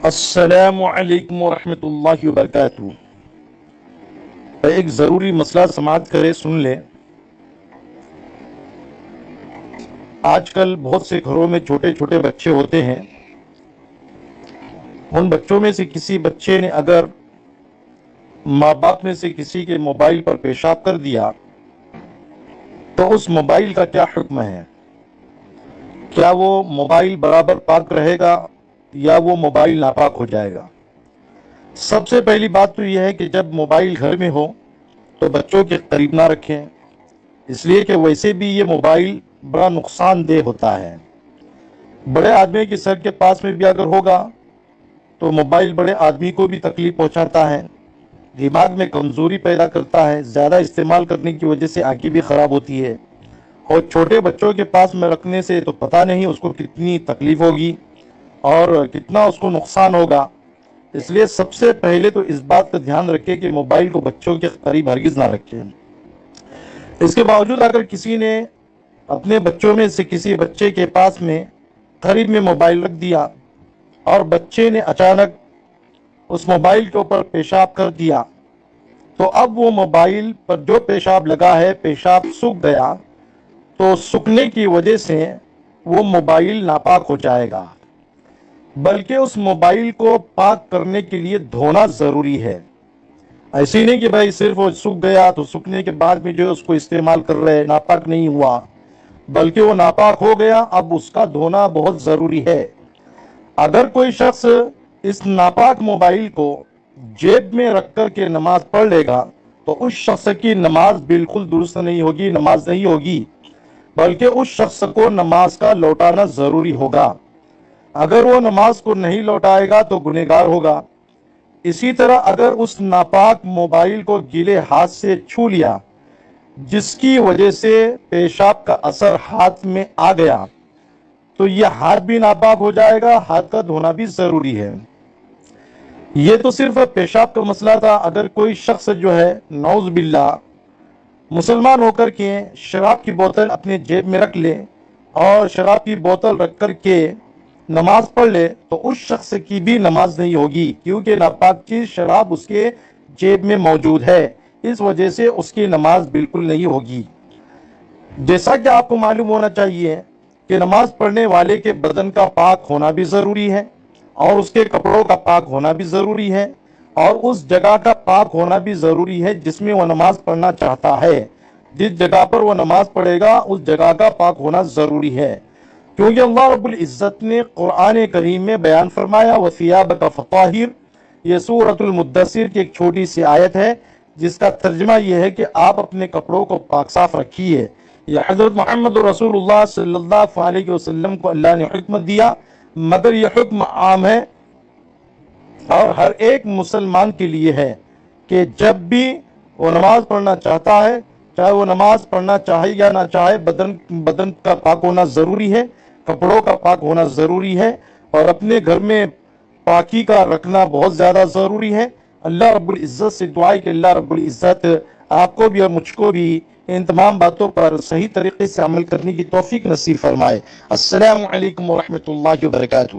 السلام علیکم ورحمۃ اللہ وبرکاتہ۔ ایک ضروری مسئلہ سماعت کرے، سن لیں۔ آج کل بہت سے گھروں میں چھوٹے چھوٹے بچے ہوتے ہیں۔ ان بچوں میں سے کسی بچے نے اگر ماں باپ میں سے کسی کے موبائل پر پیشاب کر دیا تو اس موبائل کا کیا حکم ہے؟ کیا وہ موبائل برابر پاک رہے گا یا وہ موبائل ناپاک ہو جائے گا؟ سب سے پہلی بات تو یہ ہے کہ جب موبائل گھر میں ہو تو بچوں کے قریب نہ رکھیں، اس لیے کہ ویسے بھی یہ موبائل بڑا نقصان دہ ہوتا ہے۔ بڑے آدمی کے سر کے پاس میں بھی اگر ہوگا تو موبائل بڑے آدمی کو بھی تکلیف پہنچاتا ہے، دماغ میں کمزوری پیدا کرتا ہے، زیادہ استعمال کرنے کی وجہ سے آنکھیں بھی خراب ہوتی ہے، اور چھوٹے بچوں کے پاس میں رکھنے سے تو پتہ نہیں اس کو کتنی تکلیف ہوگی اور کتنا اس کو نقصان ہوگا۔ اس لیے سب سے پہلے تو اس بات کا دھیان رکھیں کہ موبائل کو بچوں کے قریب ہرگز نہ رکھیں۔ اس کے باوجود اگر کسی نے اپنے بچوں میں سے کسی بچے کے پاس میں قریب میں موبائل رکھ دیا اور بچے نے اچانک اس موبائل کے اوپر پیشاب کر دیا تو اب وہ موبائل پر جو پیشاب لگا ہے، پیشاب سوکھ گیا تو سوکھنے کی وجہ سے وہ موبائل ناپاک ہو جائے گا، بلکہ اس موبائل کو پاک کرنے کے لیے دھونا ضروری ہے۔ ایسی نہیں کہ بھائی صرف وہ سوکھ گیا تو سوکھنے کے بعد میں جو اس کو استعمال کر رہے، ناپاک نہیں ہوا، بلکہ وہ ناپاک ہو گیا، اب اس کا دھونا بہت ضروری ہے۔ اگر کوئی شخص اس ناپاک موبائل کو جیب میں رکھ کر کے نماز پڑھ لے گا تو اس شخص کی نماز بالکل درست نہیں ہوگی، نماز نہیں ہوگی، بلکہ اس شخص کو نماز کا لوٹانا ضروری ہوگا۔ اگر وہ نماز کو نہیں لوٹائے گا تو گنہگار ہوگا۔ اسی طرح اگر اس ناپاک موبائل کو گیلے ہاتھ سے چھو لیا جس کی وجہ سے پیشاب کا اثر ہاتھ میں آ گیا تو یہ ہاتھ بھی ناپاک ہو جائے گا، ہاتھ کا دھونا بھی ضروری ہے۔ یہ تو صرف پیشاب کا مسئلہ تھا۔ اگر کوئی شخص جو ہے نعوذ باللہ مسلمان ہو کر کے شراب کی بوتل اپنے جیب میں رکھ لے اور شراب کی بوتل رکھ کر کے نماز پڑھ لے تو اس شخص کی بھی نماز نہیں ہوگی، کیونکہ ناپاک چیز شراب اس کے جیب میں موجود ہے، اس وجہ سے اس کی نماز بالکل نہیں ہوگی۔ جیسا کہ آپ کو معلوم ہونا چاہیے کہ نماز پڑھنے والے کے بدن کا پاک ہونا بھی ضروری ہے اور اس کے کپڑوں کا پاک ہونا بھی ضروری ہے اور اس جگہ کا پاک ہونا بھی ضروری ہے جس میں وہ نماز پڑھنا چاہتا ہے۔ جس جگہ پر وہ نماز پڑھے گا اس جگہ کا پاک ہونا ضروری ہے، کیونکہ اللہ رب العزت نے قرآن کریم میں بیان فرمایا وَثِيَابَكَ فَطَاهِرْ۔ یہ سورۃ المدثر کی ایک چھوٹی سی آیت ہے جس کا ترجمہ یہ ہے کہ آپ اپنے کپڑوں کو پاک صاف رکھیے۔ یہ حضرت محمد رسول اللہ صلی اللہ علیہ وسلم کو اللہ نے حکم دیا، مگر یہ حکم عام ہے اور ہر ایک مسلمان کے لیے ہے کہ جب بھی وہ نماز پڑھنا چاہتا ہے، چاہے وہ نماز پڑھنا چاہے یا نہ چاہے، بدن کا پاک ہونا ضروری ہے، کپڑوں کا پاک ہونا ضروری ہے اور اپنے گھر میں پاکی کا رکھنا بہت زیادہ ضروری ہے۔ اللہ رب العزت سے دعا ہے کہ اللہ رب العزت آپ کو بھی اور مجھ کو بھی ان تمام باتوں پر صحیح طریقے سے عمل کرنے کی توفیق نصیب فرمائے۔ السلام علیکم ورحمۃ اللہ وبرکاتہ۔